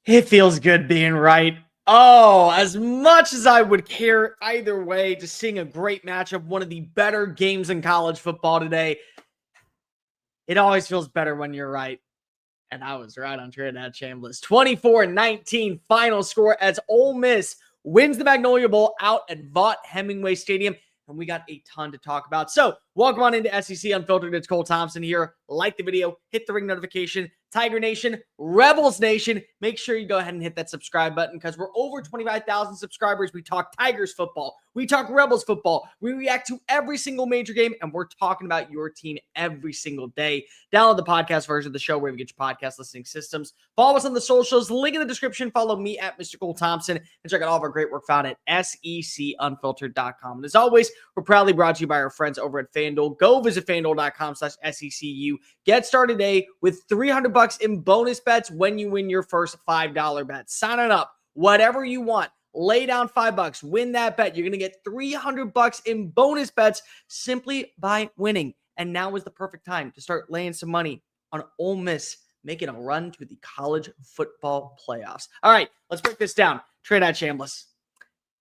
It feels good being right. Oh, as much as I would care either way, just seeing a great matchup, one of the better games in college football today, it always feels better when you're right. And I was right on Trisain Shamblas. 24-19 final score as Ole Miss wins the Magnolia Bowl out at Vaught-Hemingway Stadium. And we got a ton to talk about. So welcome on into SEC Unfiltered. It's Cole Thompson here. Like the video, hit the ring notification. Tiger Nation, Rebels Nation, make sure you go ahead and hit that subscribe button because we're over 25,000 subscribers. We talk Tigers football. We talk Rebels football. We react to every single major game, and we're talking about your team every single day. Download the podcast version of the show wherever you get your podcast listening systems. Follow us on the socials. Link in the description. Follow me at Mr. Cole Thompson and check out all of our great work found at secunfiltered.com. And as always, we're proudly brought to you by our friends over at FANDUEL. Go visit FANDUEL.com/SECU. Get started today with $300 in bonus bets when you win your first $5 bet. Sign it up, whatever you want. Lay down $5, win that bet. You're going to get $300 in bonus bets simply by winning. And now is the perfect time to start laying some money on Ole Miss making a run to the college football playoffs. All right, let's break this down. Trisain Shamblas.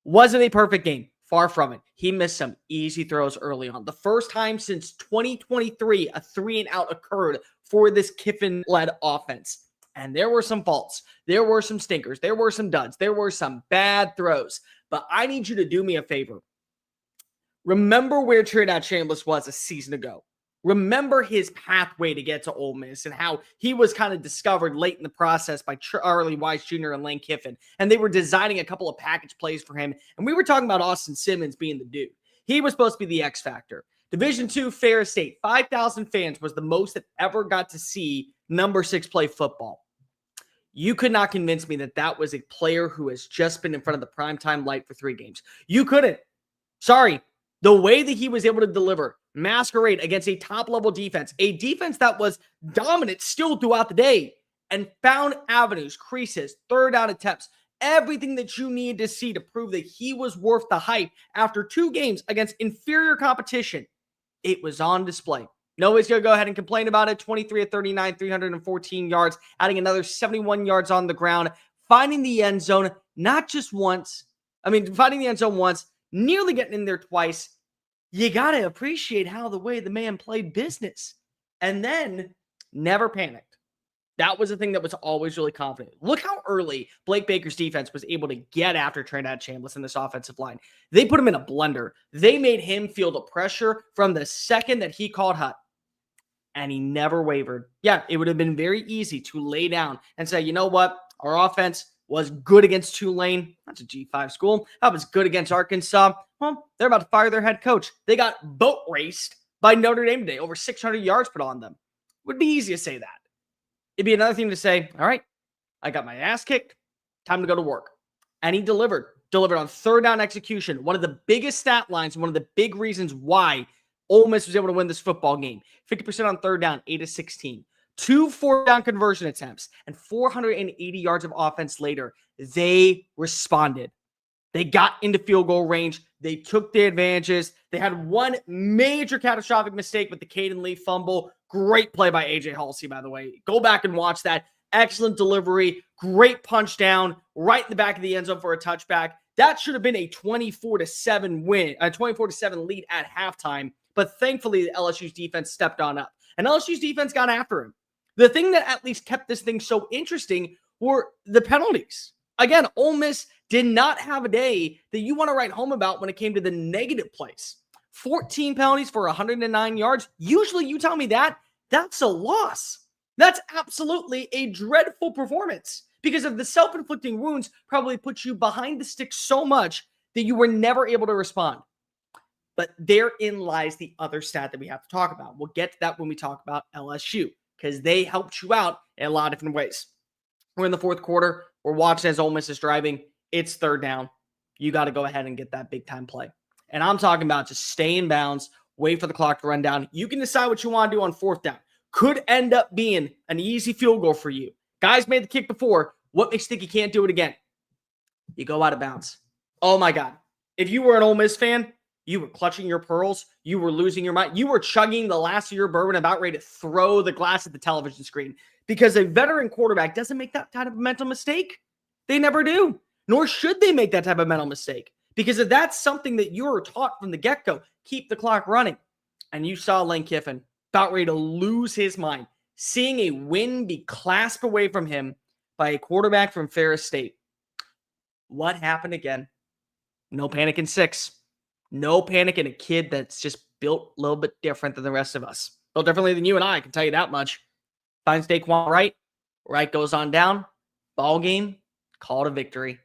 Was it a perfect game? Far from it. He missed some easy throws early on. The first time since 2023, a 3-and-out occurred for this Kiffin-led offense. And there were some faults. There were some stinkers. There were some duds. There were some bad throws. But I need you to do me a favor. Remember where Trisain Shamblas was a season ago. Remember his pathway to get to Ole Miss and how he was kind of discovered late in the process by Charlie Weiss Jr. and Lane Kiffin. And they were designing a couple of package plays for him. And we were talking about Austin Simmons being the dude. He was supposed to be the X factor. Division II Ferris State, 5,000 fans was the most that ever got to see number 6 play football. You could not convince me that that was a player who has just been in front of the primetime light for 3 games. You couldn't. Sorry. The way that he was able to deliver, masquerade against a top-level defense, a defense that was dominant still throughout the day, and found avenues, creases, third down attempts, everything that you need to see to prove that he was worth the hype after 2 games against inferior competition. It was on display. Nobody's going to go ahead and complain about it. 23 of 39, 314 yards, adding another 71 yards on the ground, finding the end zone, not just once. Finding the end zone once, nearly getting in there twice. You got to appreciate how the way the man played business. And then never panicked. That was the thing that was always really confident. Look how early Blake Baker's defense was able to get after Trisain Shamblas in this offensive line. They put him in a blender. They made him feel the pressure from the second that he called hut. And he never wavered. Yeah, it would have been very easy to lay down and say, you know what? Our offense was good against Tulane. That's a G5 school. That was good against Arkansas. Well, they're about to fire their head coach. They got boat raced by Notre Dame today. Over 600 yards put on them. It would be easy to say that. It'd be another thing to say, all right, I got my ass kicked. Time to go to work. And he delivered. Delivered on third down execution. One of the biggest stat lines, one of the big reasons why Ole Miss was able to win this football game. 50% on third down, 8 of 16. 2 4-down conversion attempts, and 480 yards of offense later. They responded. They got into field goal range. They took the advantages. They had one major catastrophic mistake with the Caden Lee fumble. Great play by A.J. Halsey, by the way. Go back and watch that. Excellent delivery. Great punch down right in the back of the end zone for a touchback. That should have been a 24-7 win, a 24-7 lead at halftime. But thankfully, LSU's defense stepped on up. And LSU's defense got after him. The thing that at least kept this thing so interesting were the penalties. Again, Ole Miss did not have a day that you want to write home about when it came to the negative plays. 14 penalties for 109 yards. Usually you tell me that, that's a loss. That's absolutely a dreadful performance because of the self-inflicting wounds probably put you behind the stick so much that you were never able to respond. But therein lies the other stat that we have to talk about. We'll get to that when we talk about LSU because they helped you out in a lot of different ways. We're in the fourth quarter. We're watching as Ole Miss is driving. It's third down. You got to go ahead and get that big-time play. And I'm talking about just stay in bounds, wait for the clock to run down. You can decide what you want to do on fourth down. Could end up being an easy field goal for you. Guys made the kick before. What makes you think you can't do it again? You go out of bounds. Oh, my God. If you were an Ole Miss fan, you were clutching your pearls. You were losing your mind. You were chugging the last of your bourbon, about ready to throw the glass at the television screen because a veteran quarterback doesn't make that type of mental mistake. They never do, nor should they make that type of mental mistake, because if that's something that you're taught from the get-go, keep the clock running. And you saw Lane Kiffin about ready to lose his mind, seeing a win be clasped away from him by a quarterback from Ferris State. What happened again? No panic in 6. No panic in a kid that's just built a little bit different than the rest of us. Built differently than you and I can tell you that much. Finds Daquan Wright. Wright goes on down. Ball game. Call to victory.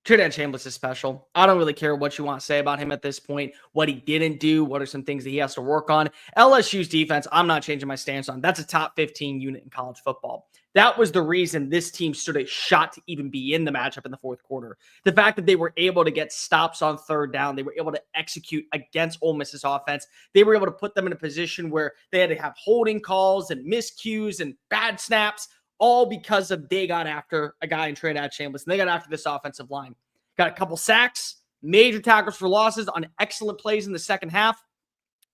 Trisain Shamblas is special. I don't really care what you want to say about him at this point, what he didn't do, what are some things that he has to work on. LSU's defense, I'm not changing my stance on. That's a top 15 unit in college football. That was the reason this team stood a shot to even be in the matchup in the fourth quarter. The fact that they were able to get stops on third down, they were able to execute against Ole Miss's offense. They were able to put them in a position where they had to have holding calls and miscues and bad snaps, all because of they got after a guy in Trisain Shamblas, and they got after this offensive line. Got a couple sacks, major tackles for losses on excellent plays in the second half.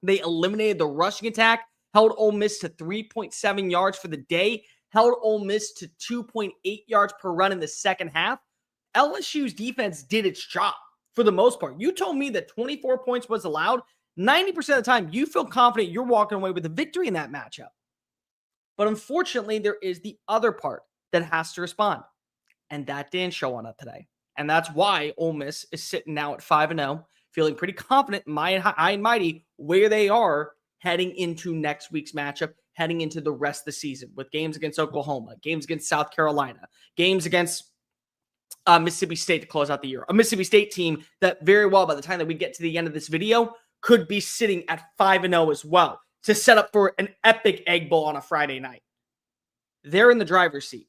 They eliminated the rushing attack, held Ole Miss to 3.7 yards for the day, held Ole Miss to 2.8 yards per run in the second half. LSU's defense did its job for the most part. You told me that 24 points was allowed. 90% of the time, you feel confident you're walking away with a victory in that matchup. But unfortunately, there is the other part that has to respond. And that didn't show on up today. And that's why Ole Miss is sitting now at 5-0, feeling pretty confident, high and mighty, where they are heading into next week's matchup, heading into the rest of the season with games against Oklahoma, games against South Carolina, games against Mississippi State to close out the year. A Mississippi State team that very well, by the time that we get to the end of this video, could be sitting at 5-0 as well to set up for an epic Egg Bowl on a Friday night. They're in the driver's seat.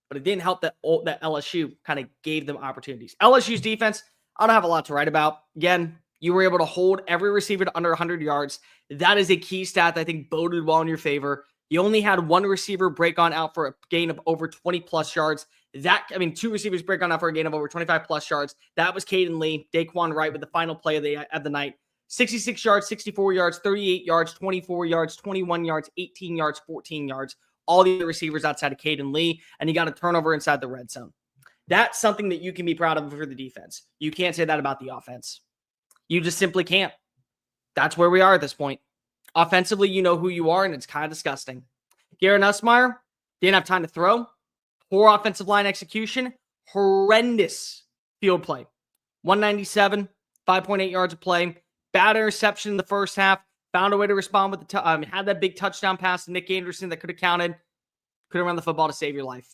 But it didn't help that LSU kind of gave them opportunities. LSU's defense, I don't have a lot to write about. Again, you were able to hold every receiver to under 100 yards. That is a key stat that I think boded well in your favor. You only had one receiver break on out for a gain of over 20-plus yards. Two receivers break on out for a gain of over 25-plus yards. That was Caden Lee, Daquan Wright with the final play of the night. 66 yards, 64 yards, 38 yards, 24 yards, 21 yards, 18 yards, 14 yards. All the other receivers outside of Caden Lee, and you got a turnover inside the red zone. That's something that you can be proud of for the defense. You can't say that about the offense. You just simply can't. That's where we are at this point. Offensively, you know who you are, and it's kind of disgusting. Garrett Nussmeier didn't have time to throw. Poor offensive line execution. Horrendous field play. 197, 5.8 yards of play. Bad interception in the first half. Found a way to respond with had that big touchdown pass to Nick Anderson that could have counted. Could have run the football to save your life.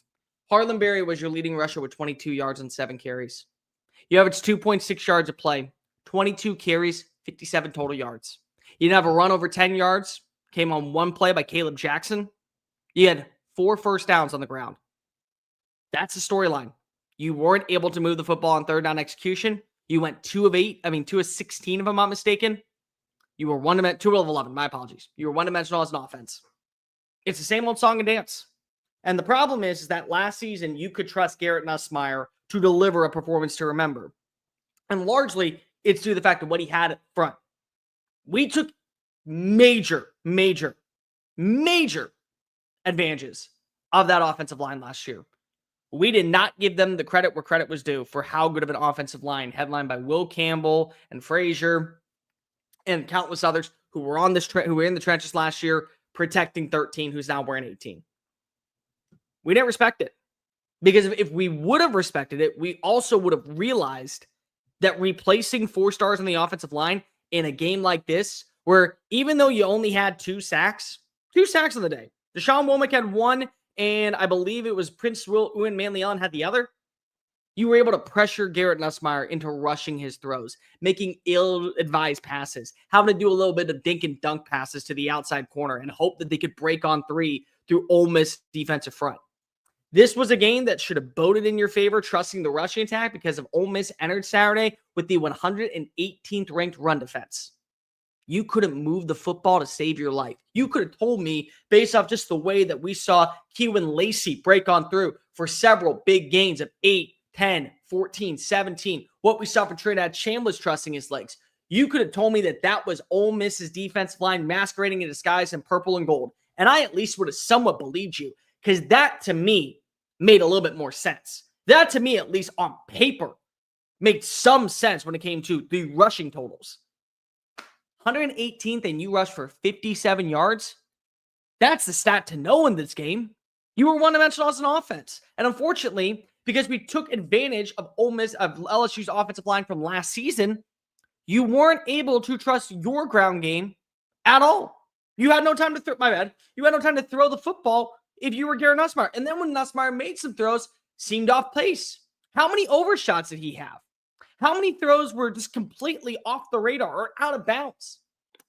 Harlan Berry was your leading rusher with 22 yards and 7 carries. You averaged 2.6 yards of play. 22 carries, 57 total yards. You didn't have a run over 10 yards. Came on one play by Caleb Jackson. You had 4 first downs on the ground. That's the storyline. You weren't able to move the football on third down execution. You went 2 of 16, if I'm not mistaken. You were 2 of 11. My apologies. You were one-dimensional as an offense. It's the same old song and dance. And the problem is that last season, you could trust Garrett Nussmeier to deliver a performance to remember. And largely, it's due to the fact of what he had up front. We took major advantages of that offensive line last year. We did not give them the credit where credit was due for how good of an offensive line, headlined by Will Campbell and Frazier and countless others who were in the trenches last year, protecting 13, who's now wearing 18. We didn't respect it. Because if we would have respected it, we also would have realized that replacing 4 stars on the offensive line in a game like this, where even though you only had 2 sacks on the day, Deshaun Womack had 1, and I believe it was Prince Uwan Manlion had the other. You were able to pressure Garrett Nussmeier into rushing his throws, making ill-advised passes, having to do a little bit of dink and dunk passes to the outside corner and hope that they could break on 3 through Ole Miss defensive front. This was a game that should have boded in your favor, trusting the rushing attack, because of Ole Miss entered Saturday with the 118th ranked run defense. You couldn't move the football to save your life. You could have told me, based off just the way that we saw Keelan Lacey break on through for several big gains of 8, 10, 14, 17, what we saw from Trisain Shamblas trusting his legs. You could have told me that was Ole Miss's defensive line masquerading in disguise in purple and gold. And I at least would have somewhat believed you, because that to me made a little bit more sense. That to me, at least on paper, made some sense when it came to the rushing totals. 118th and you rushed for 57 yards. That's the stat to know in this game. You were one-dimensional as an offense. And unfortunately, because we took advantage of LSU's offensive line from last season, you weren't able to trust your ground game at all. You had no time to throw, you had no time to throw the football if you were Garrett Nussmeier. And then when Nussmeier made some throws, seemed off pace. How many overshots did he have? How many throws were just completely off the radar or out of bounds?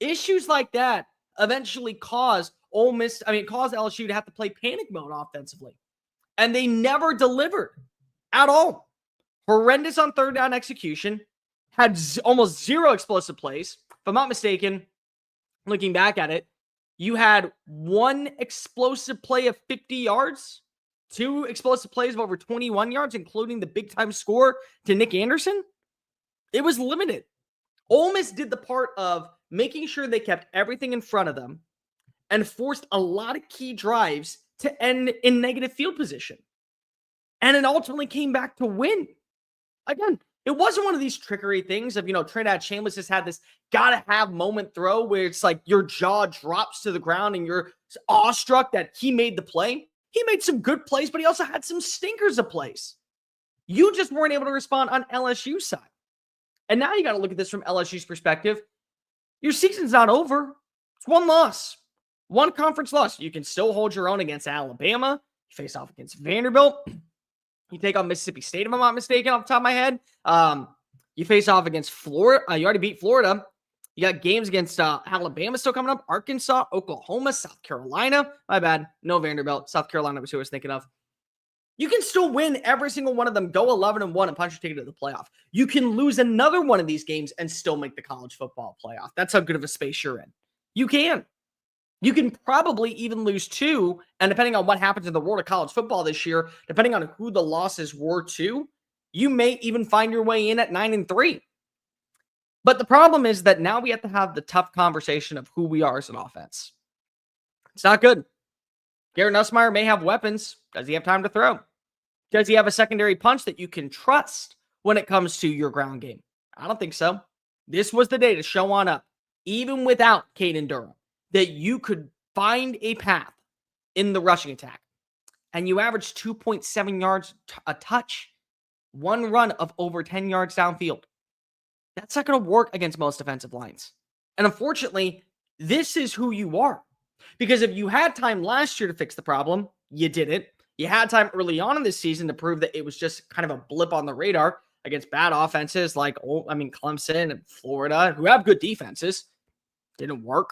Issues like that eventually caused LSU to have to play panic mode offensively. And they never delivered at all. Horrendous on third down execution. Had almost zero explosive plays. If I'm not mistaken, looking back at it, you had one explosive play of 50 yards, two explosive plays of over 21 yards, including the big-time score to Nick Anderson. It was limited. Ole Miss did the part of making sure they kept everything in front of them and forced a lot of key drives to end in negative field position. And it ultimately came back to win. Again, it wasn't one of these trickery things of, Trisain Shamblas just had this gotta-have moment throw where it's like your jaw drops to the ground and you're awestruck that he made the play. He made some good plays, but he also had some stinkers of plays. You just weren't able to respond on LSU's side. And now you got to look at this from LSU's perspective. Your season's not over. It's one loss. One conference loss. You can still hold your own against Alabama. You face off against Vanderbilt. You take on Mississippi State, if I'm not mistaken, off the top of my head. You face off against Florida. You already beat Florida. You got games against Alabama still coming up. Arkansas, Oklahoma, South Carolina. My bad. No Vanderbilt. South Carolina was who I was thinking of. You can still win every single one of them, go 11-1 and punch your ticket to the playoff. You can lose another one of these games and still make the college football playoff. That's how good of a space you're in. You can. You can probably even lose two, and depending on what happens in the world of college football this year, depending on who the losses were to, you may even find your way in at 9-3. But the problem is that now we have to have the tough conversation of who we are as an offense. It's not good. Garrett Nussmeier may have weapons. Does he have time to throw? Does he have a secondary punch that you can trust when it comes to your ground game? I don't think so. This was the day to show on up, even without Caden Durham, that you could find a path in the rushing attack. And you averaged 2.7 yards a touch, one run of over 10 yards downfield. That's not going to work against most defensive lines. And unfortunately, this is who you are. Because if you had time last year to fix the problem, you didn't. You had time early on in this season to prove that it was just kind of a blip on the radar against bad offenses like, Clemson and Florida, who have good defenses. Didn't work.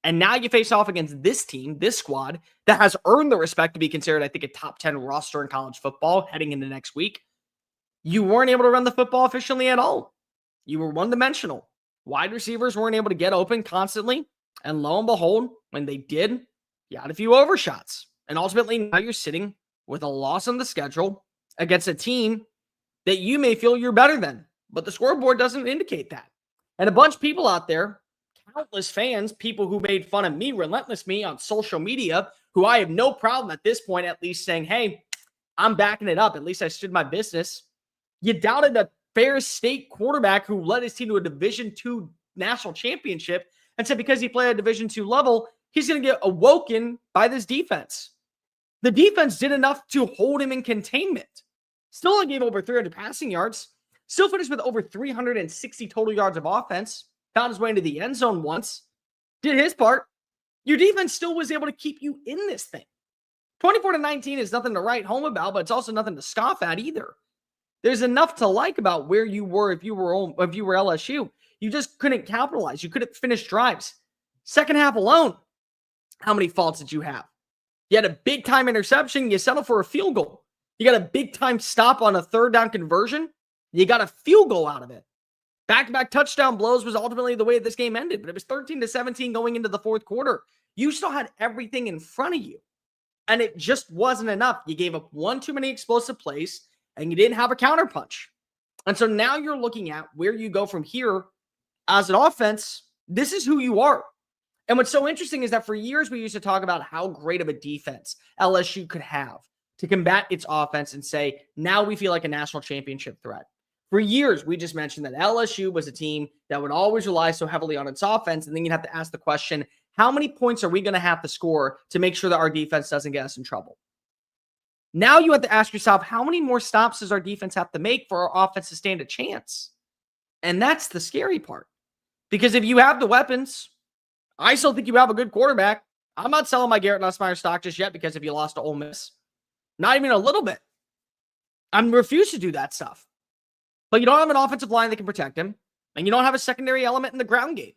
And now you face off against this team, this squad, that has earned the respect to be considered, I think, a top 10 roster in college football heading into next week. You weren't able to run the football efficiently at all. You were one-dimensional. Wide receivers weren't able to get open constantly. And lo and behold, when they did, you had a few overshots. And ultimately, now you're sitting with a loss on the schedule against a team that you may feel you're better than. But the scoreboard doesn't indicate that. And a bunch of people out there, countless fans, people who made fun of me, relentless me on social media, who I have no problem at this point at least saying, hey, I'm backing it up. At least I stood my business. You doubted a Ferris State quarterback who led his team to a Division II national championship and said because he played at Division II level, he's going to get awoken by this defense. The defense did enough to hold him in containment. Still only gave over 300 passing yards. Still finished with over 360 total yards of offense. Found his way into the end zone once. Did his part. Your defense still was able to keep you in this thing. 24-19 is nothing to write home about, but it's also nothing to scoff at either. There's enough to like about where you were if you were LSU. You just couldn't capitalize. You couldn't finish drives. Second half alone, how many faults did you have? You had a big-time interception. You settled for a field goal. You got a big-time stop on a third down conversion. You got a field goal out of it. Back-to-back touchdown blows was ultimately the way this game ended, but it was 13-17 going into the fourth quarter. You still had everything in front of you, and it just wasn't enough. You gave up one too many explosive plays, and you didn't have a counterpunch. And so now you're looking at where you go from here as an offense. This is who you are. And what's so interesting is that for years we used to talk about how great of a defense LSU could have to combat its offense and say, now we feel like a national championship threat. For years, we just mentioned that LSU was a team that would always rely so heavily on its offense. And then you'd have to ask the question, how many points are we going to have to score to make sure that our defense doesn't get us in trouble? Now you have to ask yourself, how many more stops does our defense have to make for our offense to stand a chance? And that's the scary part. Because if you have the weapons, I still think you have a good quarterback. I'm not selling my Garrett Nussmeier stock just yet because if you lost to Ole Miss, not even a little bit. I'm refused to do that stuff. But you don't have an offensive line that can protect him, and you don't have a secondary element in the ground game.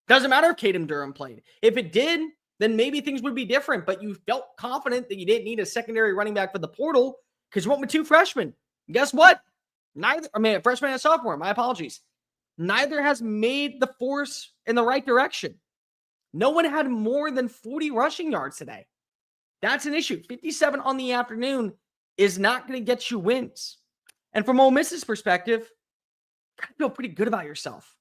Doesn't matter if Caden Durham played. If it did, then maybe things would be different, but you felt confident that you didn't need a secondary running back for the portal because you went with two freshmen. And guess what? A freshman and a sophomore, my apologies. Neither has made the force in the right direction. No one had more than 40 rushing yards today. That's an issue. 57 on the afternoon is not going to get you wins. And from Ole Miss's perspective, you gotta feel pretty good about yourself.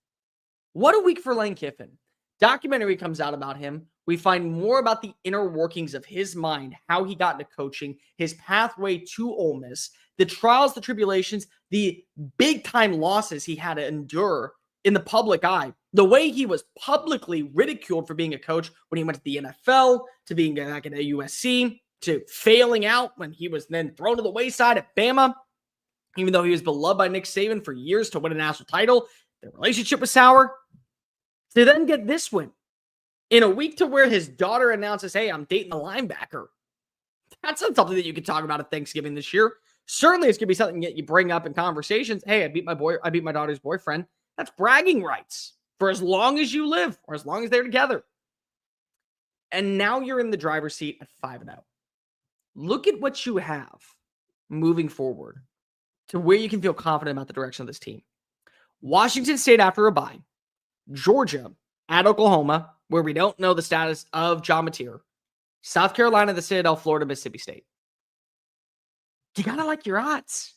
What a week for Lane Kiffin. Documentary comes out about him. We find more about the inner workings of his mind, how he got into coaching, his pathway to Ole Miss, the trials, the tribulations, the big-time losses he had to endure in the public eye, the way he was publicly ridiculed for being a coach when he went to the NFL, to being back at USC, to failing out when he was then thrown to the wayside at Bama. Even though he was beloved by Nick Saban for years to win a national title, the relationship was sour. To then get this win in a week to where his daughter announces, hey, I'm dating a linebacker. That's not something that you can talk about at Thanksgiving this year. Certainly it's going to be something that you bring up in conversations. Hey, I beat my daughter's boyfriend. That's bragging rights for as long as you live or as long as they're together. And now you're in the driver's seat at 5-0. Look at what you have moving forward to where you can feel confident about the direction of this team. Washington State after a bye. Georgia at Oklahoma, where we don't know the status of John Mateer. South Carolina, the Citadel, Florida, Mississippi State. You got to like your odds.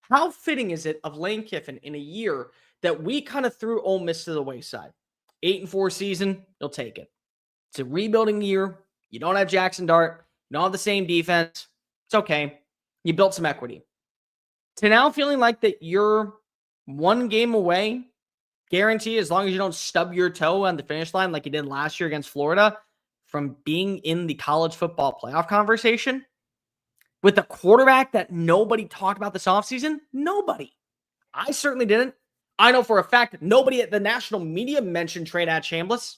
How fitting is it of Lane Kiffin in a year that we kind of threw Ole Miss to the wayside? 8-4 season, you'll take it. It's a rebuilding year. You don't have Jackson Dart. You don't have the same defense. It's okay. You built some equity. To now feeling like that you're one game away, guarantee as long as you don't stub your toe on the finish line like you did last year against Florida, from being in the college football playoff conversation with a quarterback that nobody talked about this offseason. Nobody. I certainly didn't. I know for a fact that nobody at the national media mentioned Trisain Shamblas.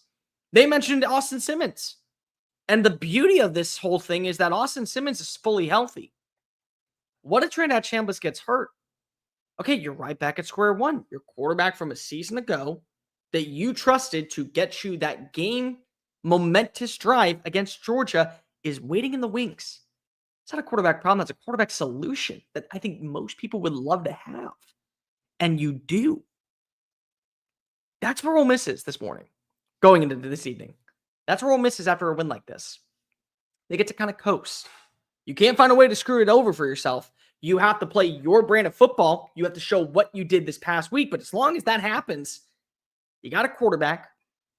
They mentioned Austin Simmons. And the beauty of this whole thing is that Austin Simmons is fully healthy. What if Trisain Shamblas gets hurt? Okay, you're right back at square one. Your quarterback from a season ago that you trusted to get you that game momentous drive against Georgia is waiting in the wings. It's not a quarterback problem. That's a quarterback solution that I think most people would love to have. And you do. That's where Ole Miss is this morning, going into this evening. That's where Ole Miss is after a win like this. They get to kind of coast. You can't find a way to screw it over for yourself. You have to play your brand of football. You have to show what you did this past week. But as long as that happens, you got a quarterback.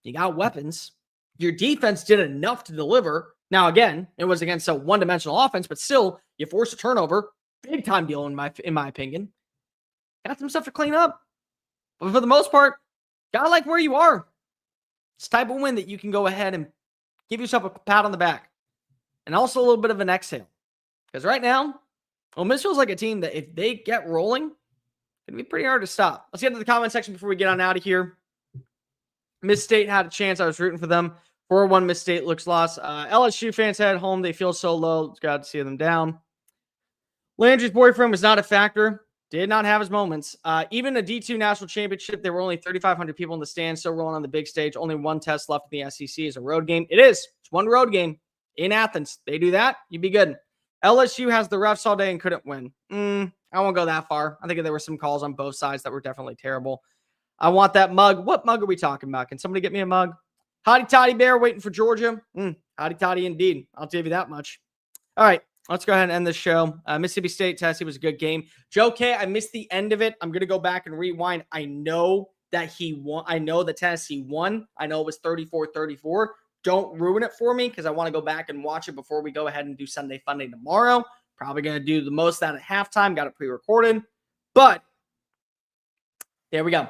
You got weapons. Your defense did enough to deliver. Now, again, it was against a one-dimensional offense, but still, you forced a turnover. Big-time deal, in my opinion. Got some stuff to clean up. But for the most part, got like where you are. It's the type of win that you can go ahead and give yourself a pat on the back. And also a little bit of an exhale. Because right now, Ole Miss feels like a team that if they get rolling, it's going to be pretty hard to stop. Let's get into the comment section before we get on out of here. Miss State had a chance. I was rooting for them. 4-1 Miss State looks lost. LSU fans head home. They feel so low. It's got to see them down. Landry's boyfriend was not a factor. Did not have his moments. Even a D2 national championship, there were only 3,500 people in the stands, still rolling on the big stage. Only one test left in the SEC is a road game. It is. It's one road game in Athens. They do that, you'd be good. LSU has the refs all day and couldn't win. I won't go that far. I think there were some calls on both sides that were definitely terrible. I want that mug. What mug are we talking about? Can somebody get me a mug? Hotty Toddy Bear waiting for Georgia. Hotty Toddy indeed. I'll give you that much. All right, let's go ahead and end this show. Mississippi State, Tennessee was a good game. Joe K, I missed the end of it. I'm going to go back and rewind. I know that he won. I know that Tennessee won. I know it was 34-34. Don't ruin it for me because I want to go back and watch it before we go ahead and do Sunday Funday tomorrow. Probably going to do the most out at halftime. Got it pre-recorded. But there we go.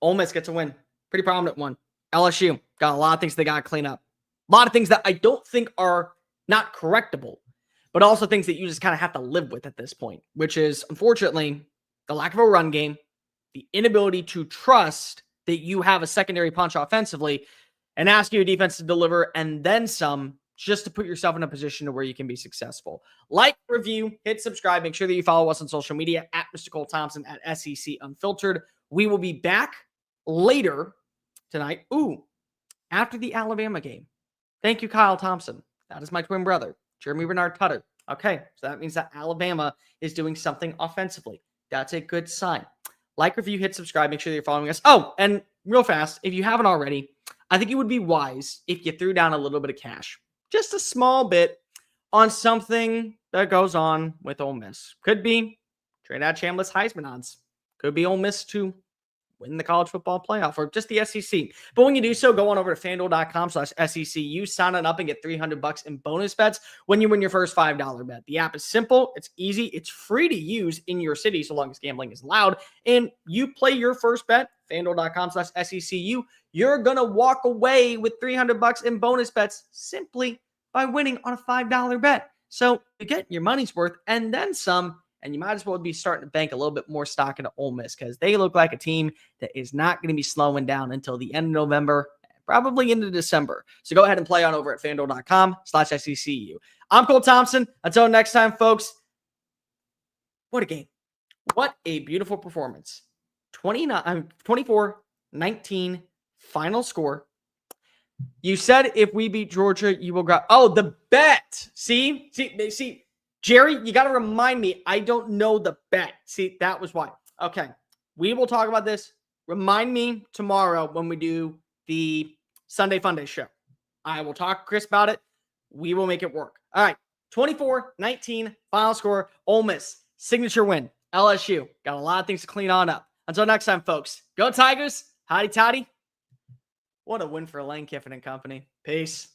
Ole Miss gets a win. Pretty prominent one. LSU got a lot of things they got to clean up. A lot of things that I don't think are not correctable, but also things that you just kind of have to live with at this point, which is, unfortunately, the lack of a run game, the inability to trust that you have a secondary punch offensively, and ask your defense to deliver and then some just to put yourself in a position to where you can be successful. Like, review, hit subscribe. Make sure that you follow us on social media at Mr. Cole Thompson, at SEC Unfiltered. We will be back later tonight. After the Alabama game. Thank you, Kyle Thompson. That is my twin brother, Jeremy Bernard Tutter. Okay, so that means that Alabama is doing something offensively. That's a good sign. Like, review, hit subscribe. Make sure that you're following us. Oh, and real fast, if you haven't already, I think it would be wise if you threw down a little bit of cash, just a small bit, on something that goes on with Ole Miss. Could be Trisain Shamblas Heisman odds. Could be Ole Miss to win the college football playoff or just the SEC. But when you do so, go on over to FANDUEL.com/SECU, sign on up and get $300 in bonus bets when you win your first $5 bet. The app is simple. It's easy. It's free to use in your city so long as gambling is allowed. And you play your first bet, FANDUEL.com/SECU. You're going to walk away with $300 in bonus bets simply by winning on a $5 bet. So you get your money's worth and then some. And you might as well be starting to bank a little bit more stock into Ole Miss because they look like a team that is not going to be slowing down until the end of November, probably into December. So go ahead and play on over at FANDUEL.com/SECU. I'm Cole Thompson. Until next time, folks, what a game. What a beautiful performance. 24-19 final score. You said if we beat Georgia, you will grab. Oh, the bet. See, Jerry, you got to remind me. I don't know the bet. See, that was why. Okay. We will talk about this. Remind me tomorrow when we do the Sunday Funday show. I will talk to Chris about it. We will make it work. All right. 24-19 final score. Ole Miss. Signature win. LSU. Got a lot of things to clean on up. Until next time, folks. Go Tigers. Hotty toddy. What a win for Lane Kiffin and company. Peace.